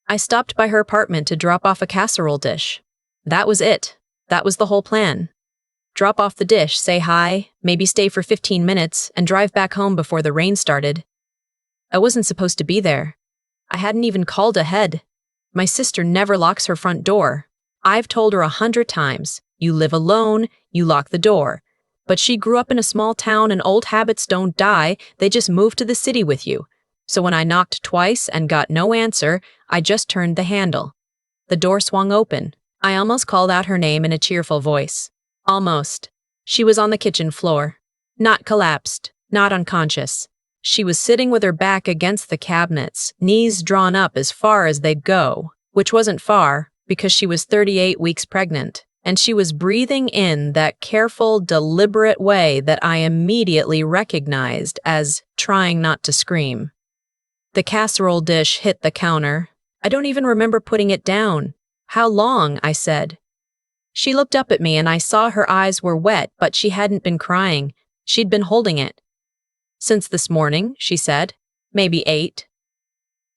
I stopped by her apartment to drop off a casserole dish. That was it. That was the whole plan. Drop off the dish, say hi, maybe stay for 15 minutes, and drive back home before the rain started. I wasn't supposed to be there. I hadn't even called ahead. My sister never locks her front door. I've told her 100 times, you live alone, you lock the door. But she grew up in a small town and old habits don't die, they just move to the city with you. So when I knocked twice and got no answer, I just turned the handle. The door swung open. I almost called out her name in a cheerful voice. Almost. She was on the kitchen floor. Not collapsed, not unconscious. She was sitting with her back against the cabinets, knees drawn up as far as they'd go, which wasn't far because she was 38 weeks pregnant, and she was breathing in that careful, deliberate way that I immediately recognized as trying not to scream. The casserole dish hit the counter. I don't even remember putting it down. How long? I said. She looked up at me and I saw her eyes were wet, but she hadn't been crying. She'd been holding it. Since this morning, she said. Maybe 8.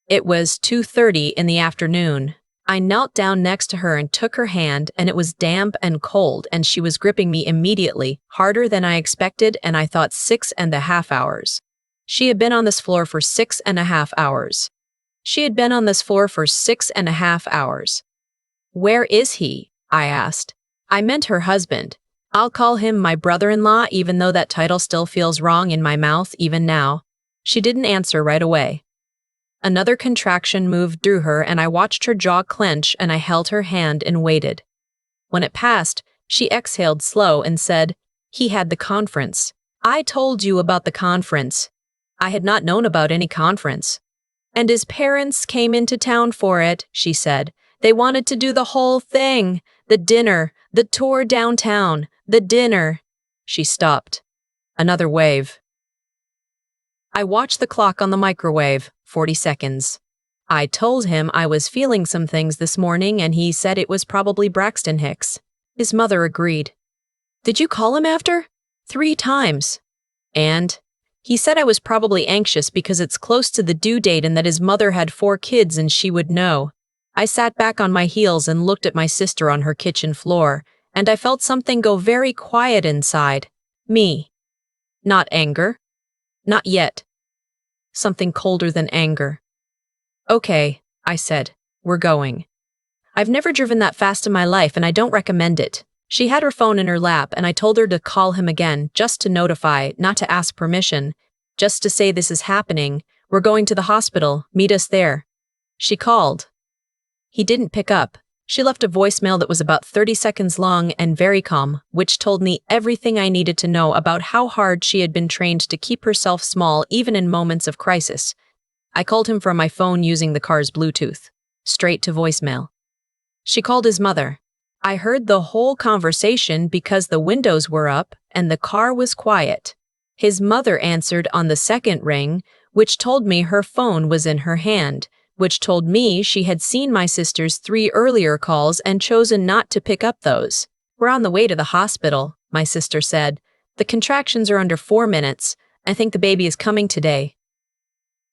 It was 2:30 in the afternoon. I knelt down next to her and took her hand, and it was damp and cold, and she was gripping me immediately, harder than I expected, and I thought 6.5 hours. She had been on this floor for 6.5 hours. She had been on this floor for 6.5 hours. Where is he? I asked. I meant her husband. I'll call him my brother-in-law, even though that title still feels wrong in my mouth even now. She didn't answer right away. Another contraction moved through her, and I watched her jaw clench, and I held her hand and waited. When it passed, she exhaled slow and said, "He had the conference. I told you about the conference." I had not known about any conference. "And his parents came into town for it," she said. "They wanted to do the whole thing. The dinner, the tour downtown, the dinner." She stopped. Another wave. I watched the clock on the microwave, 40 seconds. I told him I was feeling some things this morning and he said it was probably Braxton Hicks. His mother agreed. "Did you call him after?" 3 times. And he said I was probably anxious because it's close to the due date and that his mother had 4 kids and she would know. I sat back on my heels and looked at my sister on her kitchen floor, and I felt something go very quiet inside. Me. Not anger. Not yet. Something colder than anger. "Okay," I said. "We're going." I've never driven that fast in my life and I don't recommend it. She had her phone in her lap and I told her to call him again, just to notify, not to ask permission, just to say this is happening. We're going to the hospital. Meet us there. She called. He didn't pick up. She left a voicemail that was about 30 seconds long and very calm, which told me everything I needed to know about how hard she had been trained to keep herself small even in moments of crisis. I called him from my phone using the car's Bluetooth. Straight to voicemail. She called his mother. I heard the whole conversation because the windows were up and the car was quiet. His mother answered on the second ring, which told me her phone was in her hand, which told me she had seen my sister's 3 earlier calls and chosen not to pick up those. "We're on the way to the hospital," my sister said. "The contractions are under 4 minutes. I think the baby is coming today."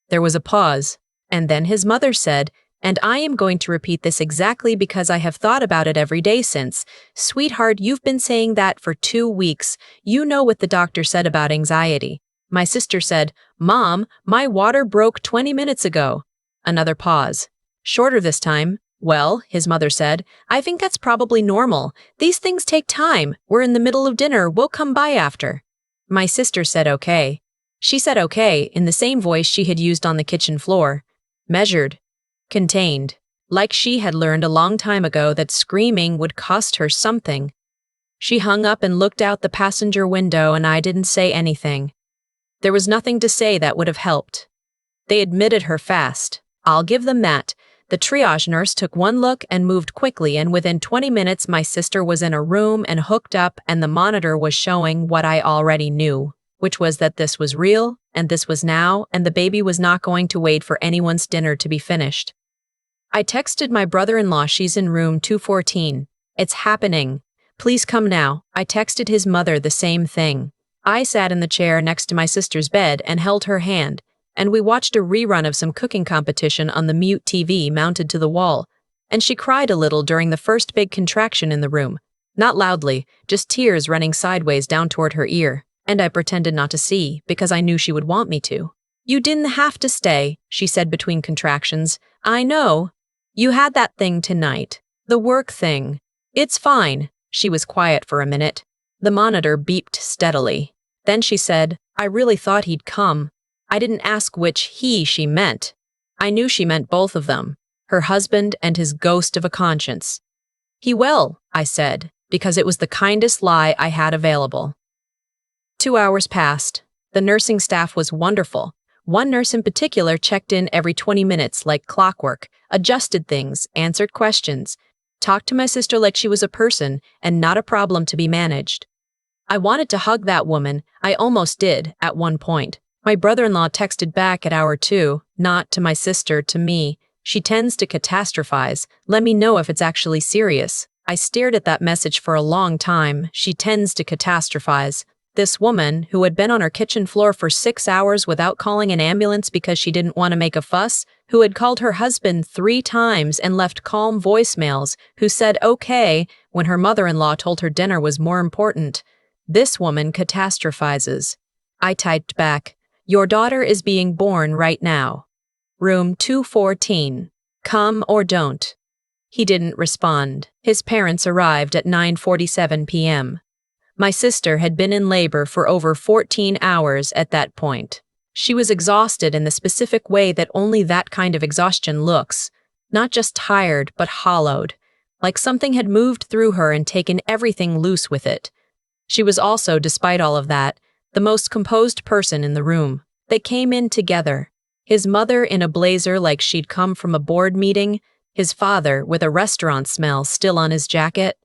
There was a pause, and then his mother said, and I am going to repeat this exactly because I have thought about it every day since. "Sweetheart, you've been saying that for 2 weeks. You know what the doctor said about anxiety." My sister said, "Mom, my water broke 20 minutes ago." Another pause. Shorter this time. "Well," his mother said, "I think that's probably normal. These things take time. We're in the middle of dinner. We'll come by after." My sister said okay. She said okay in the same voice she had used on the kitchen floor. Measured. Contained. Like she had learned a long time ago that screaming would cost her something. She hung up and looked out the passenger window and I didn't say anything. There was nothing to say that would have helped. They admitted her fast. I'll give them that. The triage nurse took one look and moved quickly, and within 20 minutes my sister was in a room and hooked up and the monitor was showing what I already knew, which was that this was real, and this was now, and the baby was not going to wait for anyone's dinner to be finished. I texted my brother-in-law, "She's in room 214. It's happening. Please come now." I texted his mother the same thing. I sat in the chair next to my sister's bed and held her hand, and we watched a rerun of some cooking competition on the mute TV mounted to the wall, and she cried a little during the first big contraction in the room. Not loudly, just tears running sideways down toward her ear, and I pretended not to see because I knew she would want me to. "You didn't have to stay," she said between contractions. "I know. You had that thing tonight. The work thing. It's fine." She was quiet for a minute. The monitor beeped steadily. Then she said, "I really thought he'd come. I didn't ask which he she meant. I knew she meant both of them, her husband and his ghost of a conscience." "He will," I said, because it was the kindest lie I had available. 2 hours passed. The nursing staff was wonderful. One nurse in particular checked in every 20 minutes like clockwork, adjusted things, answered questions, talked to my sister like she was a person and not a problem to be managed. I wanted to hug that woman. I almost did, at one point. My brother-in-law texted back at hour 2, not to my sister, to me. "She tends to catastrophize. Let me know if it's actually serious." I stared at that message for a long time. She tends to catastrophize. This woman, who had been on her kitchen floor for 6 hours without calling an ambulance because she didn't want to make a fuss, who had called her husband 3 times and left calm voicemails, who said okay when her mother-in-law told her dinner was more important. This woman catastrophizes. I typed back, "Your daughter is being born right now. Room 214. Come or don't." He didn't respond. His parents arrived at 9:47 p.m. My sister had been in labor for over 14 hours at that point. She was exhausted in the specific way that only that kind of exhaustion looks, not just tired, but hollowed, like something had moved through her and taken everything loose with it. She was also, despite all of that, the most composed person in the room. They came in together. His mother in a blazer like she'd come from a board meeting, his father with a restaurant smell still on his jacket.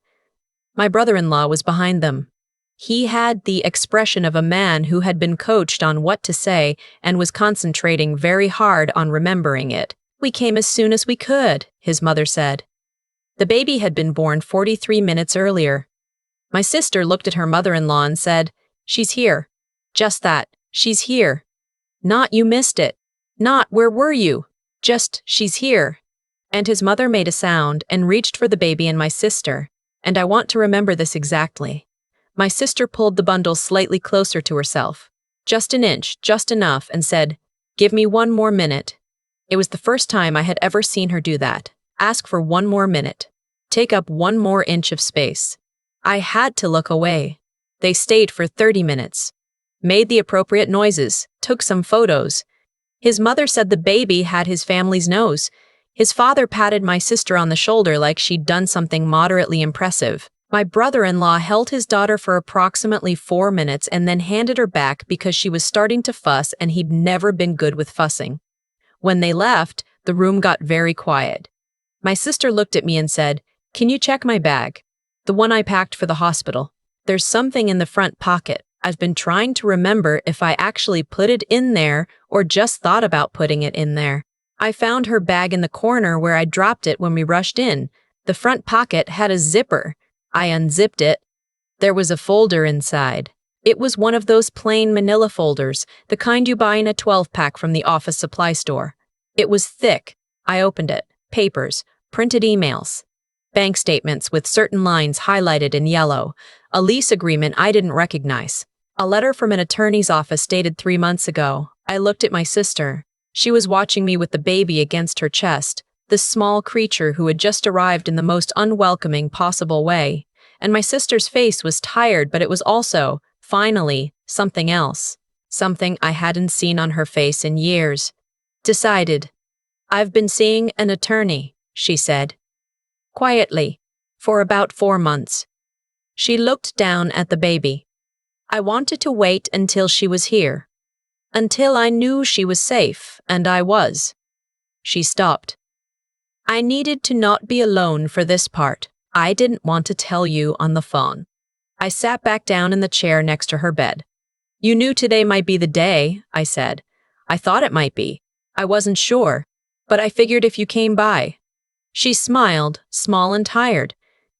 My brother-in-law was behind them. He had the expression of a man who had been coached on what to say and was concentrating very hard on remembering it. "We came as soon as we could," his mother said. The baby had been born 43 minutes earlier. My sister looked at her mother-in-law and said, "She's here." Just that, "She's here." Not "you missed it." Not "where were you?" Just "she's here." And his mother made a sound and reached for the baby and my sister, and I want to remember this exactly. My sister pulled the bundle slightly closer to herself, just an inch, just enough, and said, "Give me 1 more minute." It was the first time I had ever seen her do that. Ask for 1 more minute. Take up 1 more inch of space. I had to look away. They stayed for 30 minutes. Made the appropriate noises, took some photos. His mother said the baby had his family's nose. His father patted my sister on the shoulder like she'd done something moderately impressive. My brother-in-law held his daughter for approximately 4 minutes and then handed her back because she was starting to fuss and he'd never been good with fussing. When they left, the room got very quiet. My sister looked at me and said, "Can you check my bag? The one I packed for the hospital. There's something in the front pocket. I've been trying to remember if I actually put it in there or just thought about putting it in there." I found her bag in the corner where I dropped it when we rushed in. The front pocket had a zipper. I unzipped it. There was a folder inside. It was one of those plain manila folders, the kind you buy in a 12-pack from the office supply store. It was thick. I opened it. Papers, printed emails, bank statements with certain lines highlighted in yellow, a lease agreement I didn't recognize, a letter from an attorney's office dated 3 months ago. I looked at my sister. She was watching me with the baby against her chest, this small creature who had just arrived in the most unwelcoming possible way. And my sister's face was tired, but it was also, finally, something else. Something I hadn't seen on her face in years. Decided. "I've been seeing an attorney," she said. Quietly. For about 4 months. She looked down at the baby. "I wanted to wait until she was here. Until I knew she was safe, and I was." She stopped. "I needed to not be alone for this part. I didn't want to tell you on the phone." I sat back down in the chair next to her bed. "You knew today might be the day," I said. "I thought it might be. I wasn't sure, but I figured if you came by." She smiled, small and tired.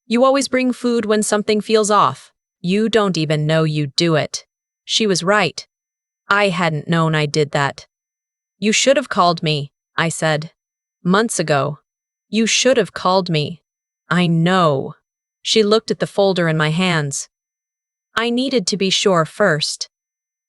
"You always bring food when something feels off. You don't even know you do it." She was right. I hadn't known I did that. You should have called me, I said. Months ago. You should have called me. I know. She looked at the folder in my hands. I needed to be sure first.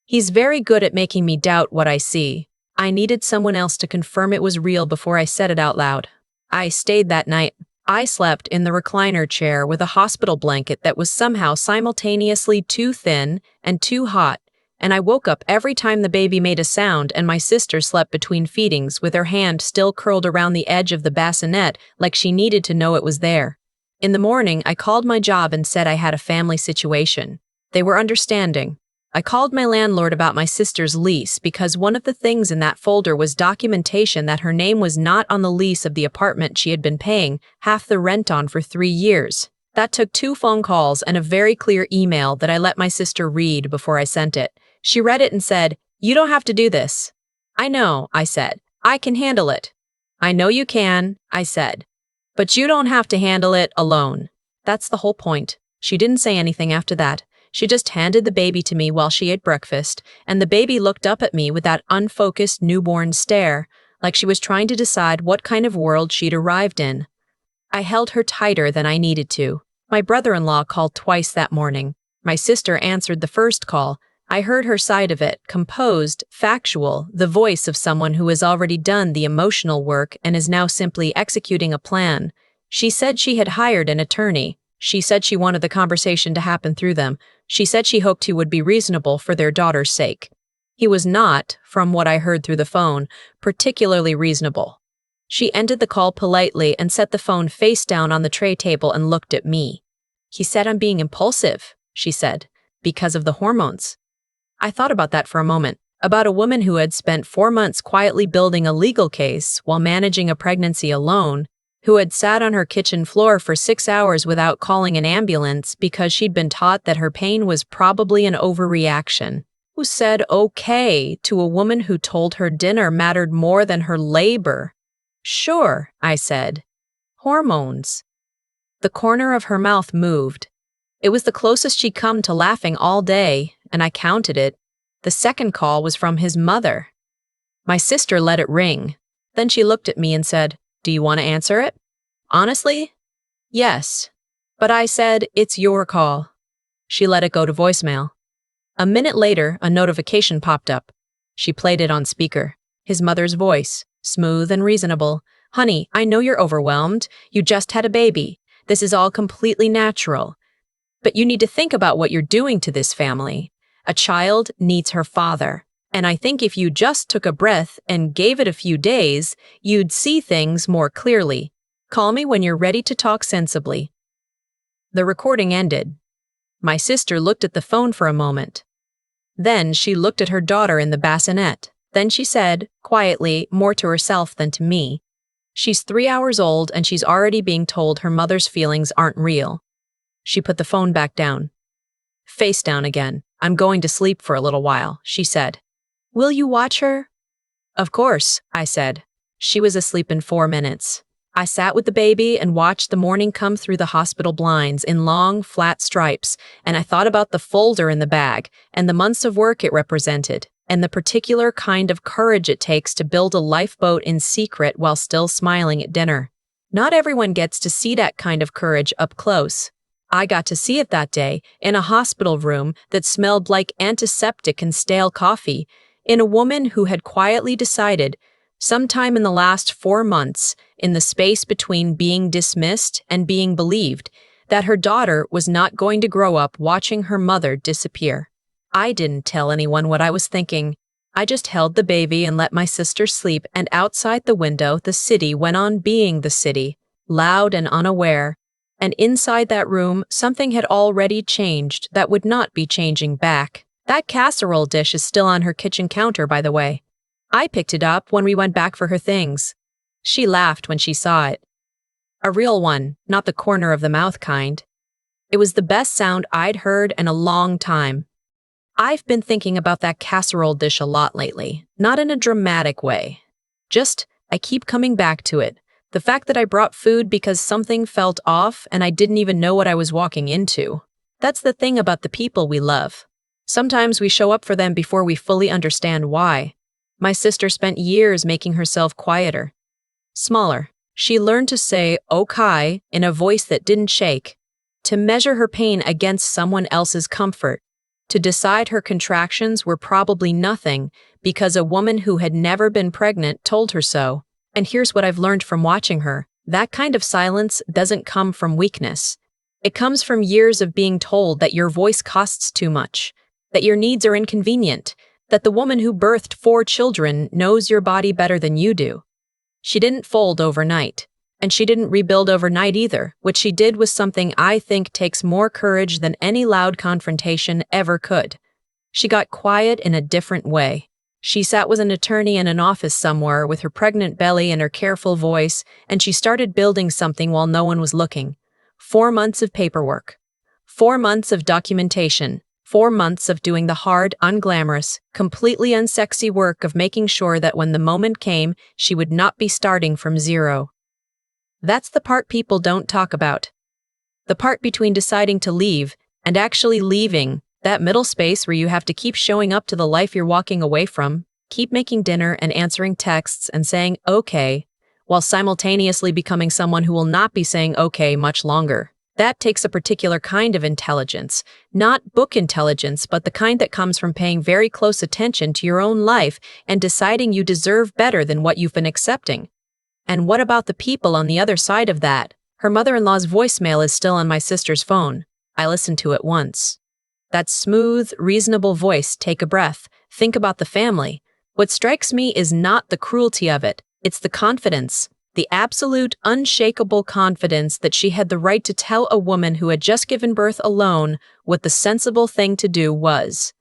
He's very good at making me doubt what I see. I needed someone else to confirm it was real before I said it out loud. I stayed that night. I slept in the recliner chair with a hospital blanket that was somehow simultaneously too thin and too hot, and I woke up every time the baby made a sound, and my sister slept between feedings with her hand still curled around the edge of the bassinet like she needed to know it was there. In the morning, I called my job and said I had a family situation. They were understanding. I called my landlord about my sister's lease because one of the things in that folder was documentation that her name was not on the lease of the apartment she had been paying half the rent on for 3 years. That took 2 phone calls and a very clear email that I let my sister read before I sent it. She read it and said, "You don't have to do this." "I know," I said. "I can handle it." "I know you can," I said. "But you don't have to handle it alone." That's the whole point. She didn't say anything after that. She just handed the baby to me while she ate breakfast, and the baby looked up at me with that unfocused newborn stare, like she was trying to decide what kind of world she'd arrived in. I held her tighter than I needed to. My brother-in-law called twice that morning. My sister answered the first call. I heard her side of it, composed, factual, the voice of someone who has already done the emotional work and is now simply executing a plan. She said she had hired an attorney. She said she wanted the conversation to happen through them. She said she hoped he would be reasonable for their daughter's sake. He was not, from what I heard through the phone, particularly reasonable. She ended the call politely and set the phone face down on the tray table and looked at me. "He said I'm being impulsive," she said, "because of the hormones." I thought about that for a moment, about a woman who had spent 4 months quietly building a legal case while managing a pregnancy alone, who had sat on her kitchen floor for 6 hours without calling an ambulance because she'd been taught that her pain was probably an overreaction, who said okay to a woman who told her dinner mattered more than her labor. "Sure," I said. "Hormones." The corner of her mouth moved. It was the closest she'd come to laughing all day, and I counted it. The second call was from his mother. My sister let it ring. Then she looked at me and said, "Do you want to answer it?" Honestly, yes. But I said, "It's your call." She let it go to voicemail. A minute later, a notification popped up. She played it on speaker. His mother's voice, smooth and reasonable. "Honey, I know you're overwhelmed. You just had a baby. This is all completely natural. But you need to think about what you're doing to this family. A child needs her father. And I think if you just took a breath and gave it a few days, you'd see things more clearly. Call me when you're ready to talk sensibly." The recording ended. My sister looked at the phone for a moment. Then she looked at her daughter in the bassinet. Then she said, quietly, more to herself than to me, "She's 3 hours old and she's already being told her mother's feelings aren't real." She put the phone back down. Face down again. "I'm going to sleep for a little while," she said. "Will you watch her?" "Of course," I said. She was asleep in 4 minutes. I sat with the baby and watched the morning come through the hospital blinds in long, flat stripes, and I thought about the folder in the bag and the months of work it represented, and the particular kind of courage it takes to build a lifeboat in secret while still smiling at dinner. Not everyone gets to see that kind of courage up close. I got to see it that day in a hospital room that smelled like antiseptic and stale coffee, in a woman who had quietly decided, sometime in the last 4 months, in the space between being dismissed and being believed, that her daughter was not going to grow up watching her mother disappear. I didn't tell anyone what I was thinking. I just held the baby and let my sister sleep, and outside the window the city went on being the city, loud and unaware. And inside that room, something had already changed that would not be changing back. That casserole dish is still on her kitchen counter, by the way. I picked it up when we went back for her things. She laughed when she saw it. A real one, not the corner of the mouth kind. It was the best sound I'd heard in a long time. I've been thinking about that casserole dish a lot lately, not in a dramatic way. Just, I keep coming back to it. The fact that I brought food because something felt off and I didn't even know what I was walking into. That's the thing about the people we love. Sometimes we show up for them before we fully understand why. My sister spent years making herself quieter, smaller. She learned to say okay in a voice that didn't shake, to measure her pain against someone else's comfort, to decide her contractions were probably nothing because a woman who had never been pregnant told her so. And here's what I've learned from watching her. That kind of silence doesn't come from weakness. It comes from years of being told that your voice costs too much, that your needs are inconvenient, that the woman who birthed 4 children knows your body better than you do. She didn't fold overnight, and she didn't rebuild overnight either. What she did was something I think takes more courage than any loud confrontation ever could. She got quiet in a different way. She sat with an attorney in an office somewhere with her pregnant belly and her careful voice, and she started building something while no one was looking. 4 months of paperwork. 4 months of documentation. 4 months of doing the hard, unglamorous, completely unsexy work of making sure that when the moment came, she would not be starting from zero. That's the part people don't talk about. The part between deciding to leave and actually leaving, that middle space where you have to keep showing up to the life you're walking away from, keep making dinner and answering texts and saying okay, while simultaneously becoming someone who will not be saying okay much longer. That takes a particular kind of intelligence, not book intelligence, but the kind that comes from paying very close attention to your own life and deciding you deserve better than what you've been accepting. And what about the people on the other side of that? Her mother-in-law's voicemail is still on my sister's phone. I listened to it once. That smooth, reasonable voice, take a breath, think about the family. What strikes me is not the cruelty of it, it's the confidence. The absolute, unshakable confidence that she had the right to tell a woman who had just given birth alone what the sensible thing to do was.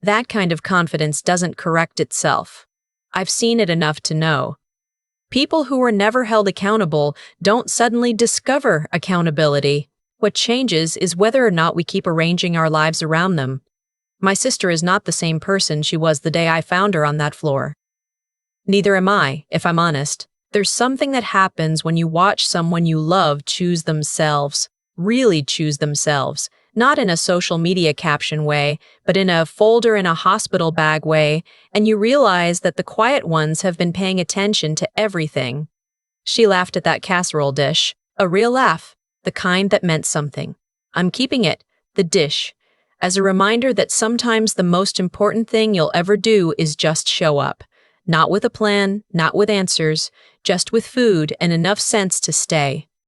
That kind of confidence doesn't correct itself. I've seen it enough to know. People who were never held accountable don't suddenly discover accountability. What changes is whether or not we keep arranging our lives around them. My sister is not the same person she was the day I found her on that floor. Neither am I, if I'm honest. There's something that happens when you watch someone you love choose themselves, really choose themselves, not in a social media caption way, but in a folder in a hospital bag way, and you realize that the quiet ones have been paying attention to everything. She laughed at that casserole dish, a real laugh, the kind that meant something. I'm keeping it, the dish, as a reminder that sometimes the most important thing you'll ever do is just show up. Not with a plan, not with answers, just with food and enough sense to stay.